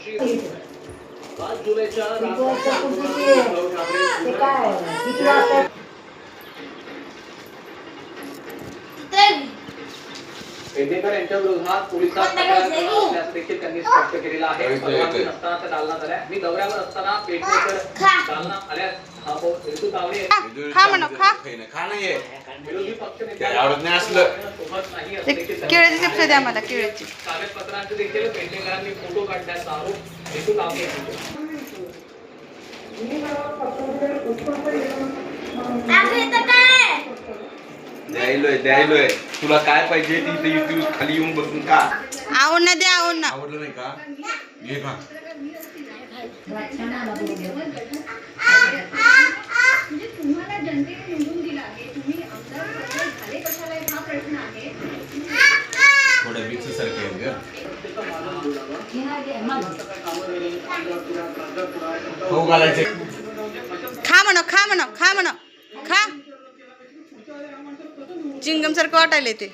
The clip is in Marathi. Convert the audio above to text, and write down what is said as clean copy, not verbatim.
5 जुलैच्या पेडणेकर यांच्या विरोधात पोलिसात तक्रार करणार असल्याचं देखील त्यांनी स्पष्ट केलेलं आहे. परवानगी नसताना ते दालनात आल्या. मी दौऱ्यावर असताना पेडणेकर दालनात आल्यास हेतू तावडे खा म्हणा खा विरोधी पक्षनेते आवडत नाही असलं सोबत नाही असं देखील केळीची चिप्स द्या मला केळीची कागदपत्रांचे देखील पेडणेकरांनी फोटो काढण्याचा आरोप हेतू तावडे यांनी द्यायलोय तुला काय पाहिजे ती इथे खाली येऊन बसून खा. आवडणं द्या आवडणं. आवडलं नाही का घे खा. म्हणजे तुम्हाला जनतेने निवडून दिला आहे, तुम्ही आमदार झाले कशाला हा प्रश्न आहे. थोडं मिक्स सारखे आहे ग. हो घालायचे. खा म्हणा खा म्हणा खा म्हणा खा. चिंगम सारखं वाटायला ते.